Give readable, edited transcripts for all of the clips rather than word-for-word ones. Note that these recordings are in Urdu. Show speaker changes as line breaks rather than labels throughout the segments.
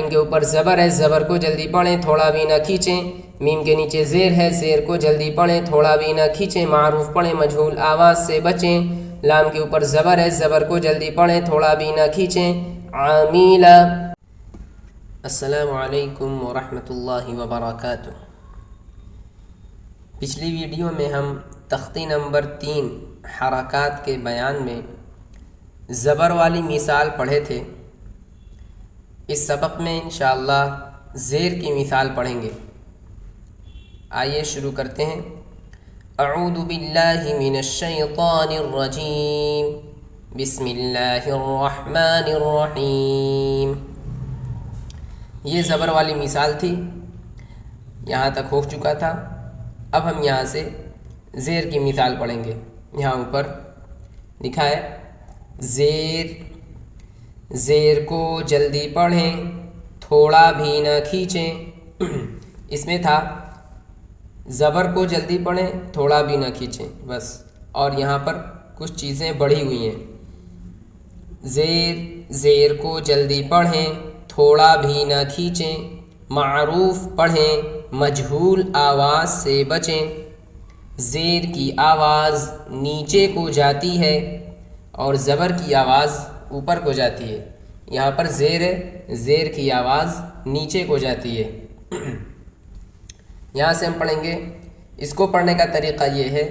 عین کے اوپر زبر ہے، زبر کو جلدی پڑھیں، تھوڑا بھی نہ کھینچیں۔ میم کے نیچے زیر ہے، زیر کو جلدی پڑھیں، تھوڑا بھی نہ کھینچیں، معروف پڑھیں، مجہول آواز سے بچیں۔ لام کے اوپر زبر ہے، زبر کو جلدی پڑھیں، تھوڑا بھی نہ کھینچیں، عامیلا۔ السلام علیکم ورحمۃ اللہ وبرکاتہ۔ پچھلی ویڈیو میں ہم تختی نمبر 3 حرکات کے بیان میں زبر والی مثال پڑھے تھے۔ اس سبق میں انشاءاللہ زیر کی مثال پڑھیں گے۔ آئیے شروع کرتے ہیں۔ اعوذ باللہ من الشیطان الرجیم، بسم اللہ الرحمن الرحیم۔ یہ زبر والی مثال تھی، یہاں تک ہو چکا تھا۔ اب ہم یہاں سے زیر کی مثال پڑھیں گے۔ یہاں اوپر لکھا ہے زیر، زیر کو جلدی پڑھیں، تھوڑا بھی نہ کھینچیں۔ اس میں تھا زبر کو جلدی پڑھیں، تھوڑا بھی نہ کھینچیں، بس۔ اور یہاں پر کچھ چیزیں بڑھی ہوئی ہیں۔ زیر، زیر کو جلدی پڑھیں، تھوڑا بھی نہ کھینچیں، معروف پڑھیں، مجہول آواز سے بچیں۔ زیر کی آواز نیچے کو جاتی ہے اور زبر کی آواز اوپر کو جاتی ہے۔ یہاں پر زیر ہے، زیر کی آواز نیچے کو جاتی ہے۔ یہاں سے ہم پڑھیں گے، اس کو پڑھنے کا طریقہ یہ ہے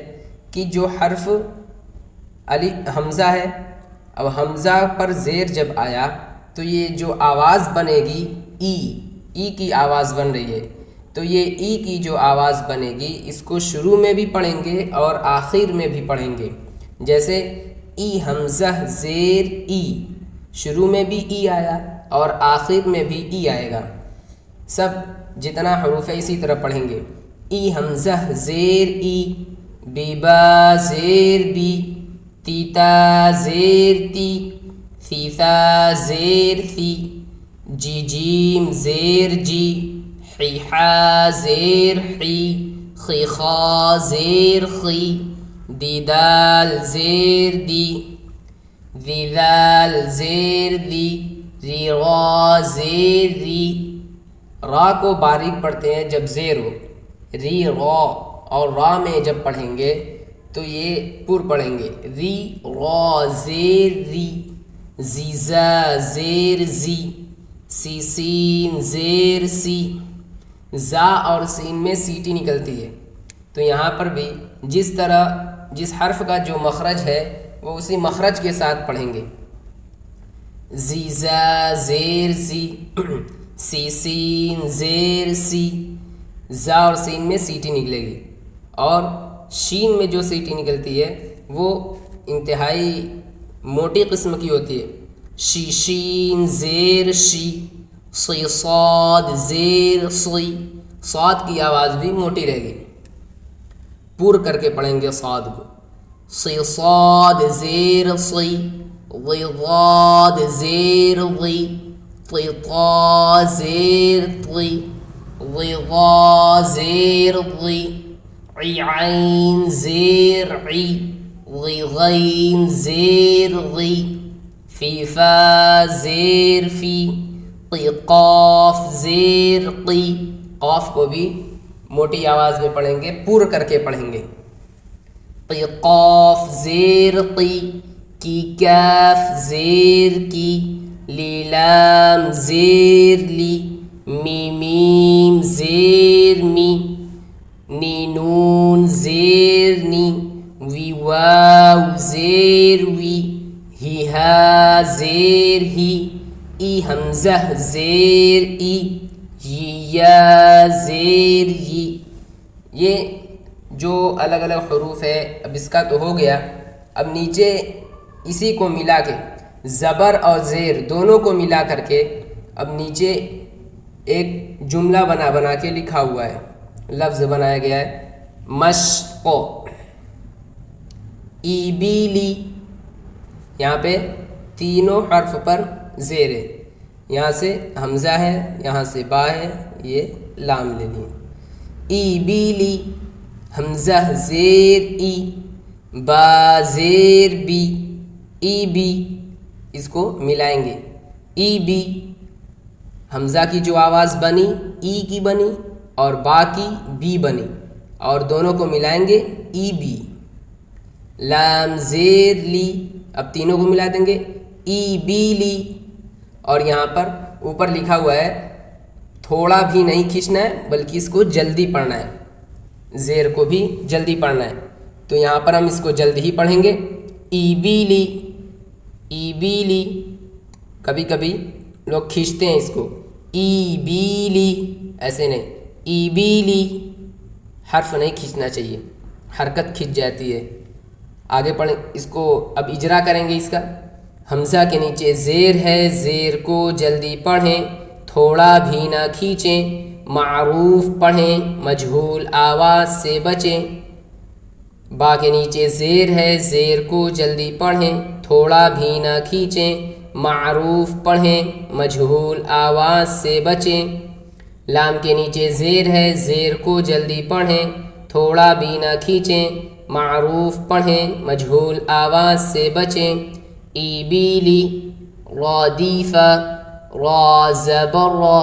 کہ جو حرف حمزہ ہے، اب حمزہ پر زیر جب آیا تو یہ جو آواز بنے گی ای کی آواز بن رہی ہے، تو یہ ای کی جو آواز بنے گی اس کو شروع میں بھی پڑھیں گے اور آخر میں بھی پڑھیں گے۔ جیسے ای حمزہ زیر ای، شروع میں بھی ای آیا اور آخر میں بھی ای آئے گا۔ سب جتنا حروف ہے اسی طرح پڑھیں گے۔ ای حمزہ زیر ای، بیبا زیر بی، تیتا زیر تی، ثیثا زیر ثی، جی جیم زیر جی، حیحا زیر حی، خیخا زیر خی، دیدال زیر دی، دیدال زیر دی، ریغا زیر ری۔ را کو باریک پڑھتے ہیں جب زیر ہو، ری را، اور را میں جب پڑھیں گے تو یہ پر پڑھیں گے، ری را زیر ری، زیزا زیر زی، سی سین زیر سی۔ زا اور سین میں سیٹی نکلتی ہے، تو یہاں پر بھی جس طرح جس حرف کا جو مخرج ہے وہ اسی مخرج کے ساتھ پڑھیں گے۔ زیزا زیر زی، سی سین زیر سی۔ زا اور سین میں سیٹی نکلے گی، اور شین میں جو سیٹی نکلتی ہے وہ انتہائی موٹی قسم کی ہوتی ہے۔ شی شین زیر شی، سی صاد زیر سی، صاد کی آواز بھی موٹی رہے گی، پور کر کے پڑھیں گے صاد کو۔ سی صاد زیر سی، وی ضاد زیر وی، طی طا زیر طی، وی ضا زیر ضی، عی عین زیر عی، غی غین زیر غی، فی فا زیر فی، قی قاف زیر قی۔ قاف کو بھی موٹی آواز میں پڑھیں گے، پور کر کے پڑھیں گے۔ قی قاف زیر قی، کی کاف زیر کی، لی لام زیر لی، می میم زیر می، نی نون زیر نی، وی واو زیر وی، ہی ہا زیر ہی، ای حمزہ زیر ای، یا زیر ی۔ یہ جو الگ الگ حروف ہے، اب اس کا تو ہو گیا۔ اب نیچے اسی کو ملا کے زبر اور زیر دونوں کو ملا کر کے اب نیچے ایک جملہ بنا کے لکھا ہوا ہے، لفظ بنایا گیا ہے، مشق، ای بی لی۔ یہاں پہ تینوں حرف پر زیر ہے، یہاں سے حمزہ ہے، یہاں سے با ہے، یہ لام لے لی۔ ای بی لی، حمزہ زیر ای، با زیر بی، ای بی، اس کو ملائیں گے، ای بی۔ حمزہ کی جو آواز بنی ای کی بنی اور با کی بی بنی، اور دونوں کو ملائیں گے ای بی. لام زیر لی، اب تینوں کو ملا دیں گے ای بی لی. اور یہاں پر اوپر لکھا ہوا ہے تھوڑا بھی نہیں کھینچنا ہے بلکہ اس کو جلدی پڑھنا ہے، زیر کو بھی جلدی پڑھنا ہے. تو یہاں پر ہم اس کو جلد ہی پڑھیں گے ای بی لی، ای بی لی. کبھی کبھی لوگ کھینچتے ہیں اس کو ای بی لی، ایسے نہیں، ای بی لی. حرف نہیں کھینچنا چاہیے، حرکت کھنچ جاتی ہے. آگے پڑھیں اس کو، اب اجرا کریں گے اس کا. حمزہ کے نیچے زیر ہے، زیر کو جلدی پڑھیں، تھوڑا بھی نہ کھینچیں. معروف پڑھیں، مجہول آواز سے بچیں. با کے نیچے زیر ہے، زیر کو جلدی پڑھیں، تھوڑا بھی نہ کھینچیں. معروف پڑھیں، مجہول آواز سے بچیں. لام کے نیچے زیر ہے، زیر کو جلدی پڑھیں، تھوڑا بھی نہ کھینچیں. معروف پڑھیں، مجہول آواز سے بچیں. ای بی لی، رادیفہ، را زبر را،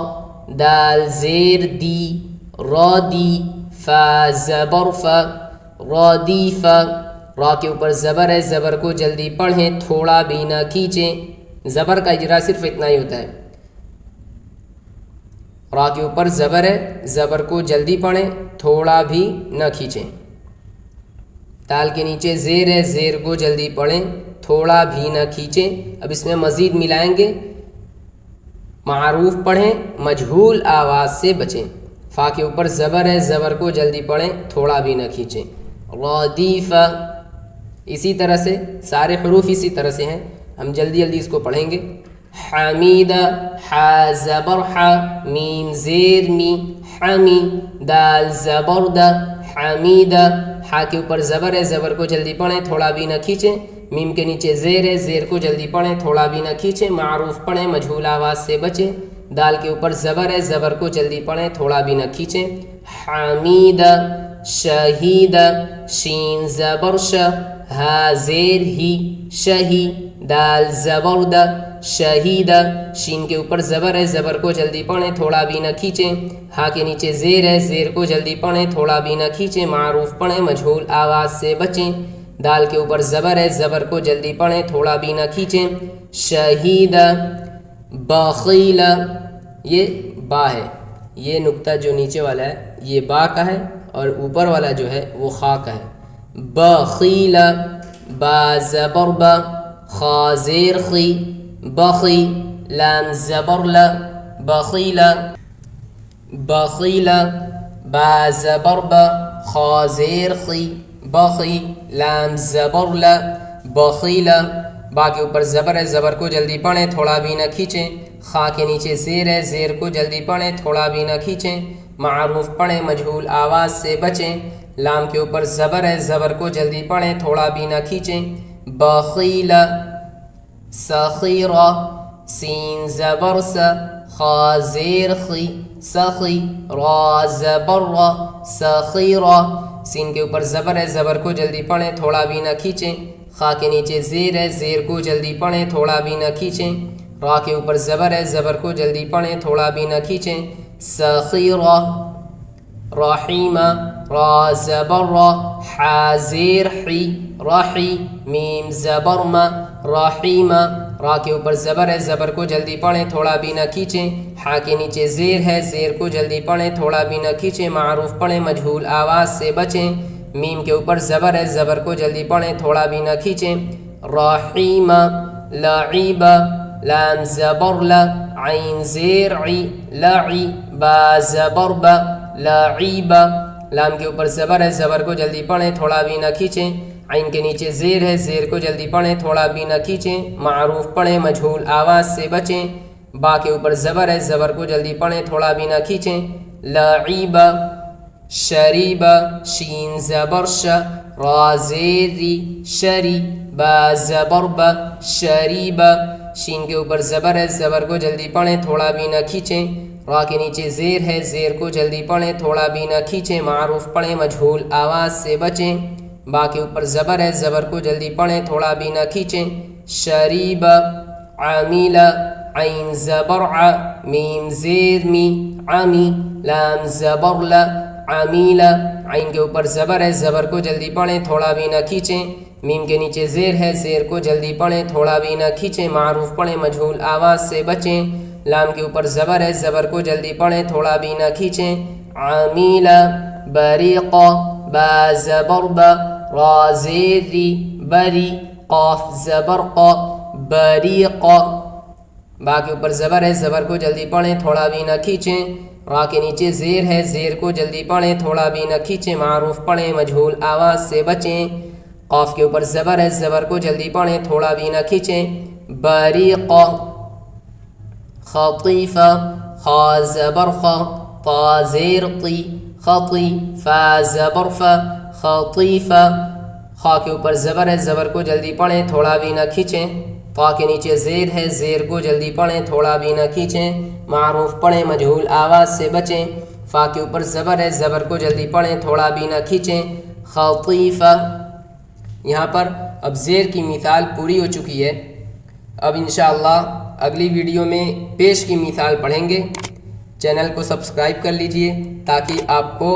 دال زیر دی، رادی، فا زبر فا، رادیفہ. را کے اوپر زبر ہے، زبر کو جلدی پڑھیں، تھوڑا بھی نہ کھینچیں. زبر کا اجرا صرف اتنا ہی ہوتا ہے. را کے اوپر زبر ہے، زبر کو جلدی پڑھیں، تھوڑا بھی نہ کھینچیں. دال کے نیچے زیر ہے، زیر کو جلدی پڑھیں، تھوڑا بھی نہ کھینچیں. اب اس میں مزید ملائیں گے. معروف پڑھیں، مجہول آواز سے بچیں. فا کے اوپر زبر ہے، زبر کو جلدی پڑھیں، تھوڑا بھی نہ کھینچیں. رادیفہ. اسی طرح سے سارے حروف اسی طرح سے ہیں، ہم جلدی جلدی اس کو پڑھیں گے. حمیدہ، حا زبر حا، میم زیر می، حمی، دال زبر دا، حمیدہ. حا کے اوپر زبر ہے، زبر کو جلدی پڑھیں، تھوڑا بھی نہ کھینچیں. میم کے نیچے زیر ہے، زیر کو جلدی پڑھیں، تھوڑا بھی نہ کھینچیں. معروف پڑھیں، مجہول آواز سے بچیں. دال کے اوپر زبر ہے، زبر کو جلدی پڑھیں، تھوڑا بھی نہ کھینچیں. حمیدہ، شہیدہ، شین زبر ش، ہا زیر ہی، شہی، دال زبر دا، شہیدہ. شین کے اوپر زبر ہے، زبر کو جلدی پڑھیں، تھوڑا بھی نہ کھینچیں. ہا کے نیچے زیر ہے، زیر کو جلدی پڑھیں، تھوڑا بھی نہ کھینچیں. معروف پڑھیں، مجہول آواز سے بچیں. دال کے اوپر زبر ہے، زبر کو جلدی پڑھیں، تھوڑا بھی نہ کھینچیں. شہیدہ. بخیلہ، یہ با ہے، یہ نقطہ جو نیچے والا ہے یہ با کا ہے اور اوپر والا جو ہے وہ خا کا ہے. بخیلہ، با زبر با، خا زیر خی، بخی، لام زبر لا، بخیلہ. بخیلہ، با زبر با، خا زیر خی، بخی، لام زبر لا، بخیلہ. با کے اوپر زبر ہے، زبر کو جلدی پڑھیں، تھوڑا بھی نہ کھینچیں. خا کے نیچے زیر ہے، زیر کو جلدی پڑھیں، تھوڑا بھی نہ کھینچیں. معروف پڑھیں، مجہول آواز سے بچیں. لام کے اوپر زبر ہے، زبر کو جلدی پڑھیں، تھوڑا بھی نہ کھینچیں. بخیلہ. سخیرہ، سین زبر سا، خا زیر خی، سخی، را زبر را، سخیرہ. سین کے اوپر زبر ہے، زبر کو جلدی پڑھیں، تھوڑا بھی نہ کھینچیں. خا کے نیچے زیر ہے، زیر کو جلدی پڑھیں، تھوڑا بھی نہ کھینچیں. را کے اوپر زبر ہے، زبر کو جلدی پڑھیں، تھوڑا بھی نہ کھینچیں. سخیرہ. رحیمہ، را زبر را، حا زیر حی، رحی، میم زبر ما، رحیمہ. را کے اوپر زبر ہے، زبر کو جلدی پڑھیں، تھوڑا بھی نہ کھینچیں. حا کے نیچے زیر ہے، زیر کو جلدی پڑھیں، تھوڑا بھی نہ کھینچیں. معروف پڑھیں، مجہول آواز سے بچیں. میم کے اوپر زبر ہے، زبر کو جلدی پڑھیں، تھوڑا بھی نہ کھینچیں. رحیمہ. لعیبہ، لام زبر لا، عین زیر عی، لعی، با زبر با، لعیبہ. لام کے اوپر زبر ہے، زبر کو جلدی پڑھیں، تھوڑا بھی نہ کھینچیں. عین کے نیچے زیر ہے، زیر کو جلدی پڑھیں، تھوڑا بھی نہ کھینچیں. معروف پڑھیں، مجہول آواز سے بچیں. با کے اوپر زبر ہے، زبر کو جلدی پڑھیں، تھوڑا بھی نہ کھینچیں. لعیبہ. شریبہ، شین زبر ش، را زیر ری، شری، با زبر با، شریبہ. شین کے اوپر زبر ہے، زبر کو جلدی پڑھیں، تھوڑا بھی نہ کھینچیں. را کے نیچے زیر ہے، زیر کو جلدی پڑھیں، تھوڑا بھی نہ کھینچیں. معروف پڑھیں، مجہول آواز سے بچیں. با کے اوپر زبر ہے، زبر کو جلدی پڑھیں، تھوڑا بھی نہ کھینچیں. شریبہ. عامیلہ، عین زبر ع میم زیر می عمی لام زبر ل عمیل عین کے اوپر زبر ہے زبر کو جلدی پڑھیں تھوڑا بھی نہ کھینچیں میم کے نیچے زیر ہے زیر کو جلدی پڑھیں تھوڑا بھی نہ کھینچیں معروف پڑھیں مجہول آواز سے بچیں لام کے اوپر زبر ہے زبر کو جلدی پڑھیں تھوڑا بھی نہ کھینچیں عمیل بریق با زبر ب را زیر ری بری قاف زبر ق بریق با کے اوپر زبر ہے زبر کو جلدی پڑھیں تھوڑا بھی نہ کھینچیں را کے نیچے زیر ہے زیر کو جلدی پڑھیں تھوڑا بھی نہ کھینچیں معروف پڑھیں مجہول آواز سے بچیں قاف کے اوپر زبر ہے زبر کو جلدی پڑھیں تھوڑا بھی نہ کھینچیں بریق خطیف خا زبر خ طا زیر طی خطی فا زبر ف خطیف خا کے اوپر زبر ہے زبر کو جلدی پڑھیں تھوڑا بھی نہ کھینچیں طا کے نیچے زیر ہے زیر کو جلدی پڑھیں تھوڑا بھی نہ کھینچیں معروف پڑھیں مجہول آواز سے بچیں فا کے اوپر زبر ہے زبر کو جلدی پڑھیں تھوڑا بھی نہ کھینچیں خطیفہ یہاں پر اب زیر کی مثال پوری ہو چکی ہے اب انشاءاللہ اگلی ویڈیو میں پیش کی مثال پڑھیں گے چینل کو سبسکرائب کر لیجئے تاکہ آپ کو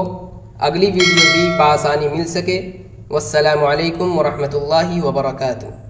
اگلی ویڈیو بھی بآسانی مل سکے والسلام علیکم ورحمۃ اللہ وبرکاتہ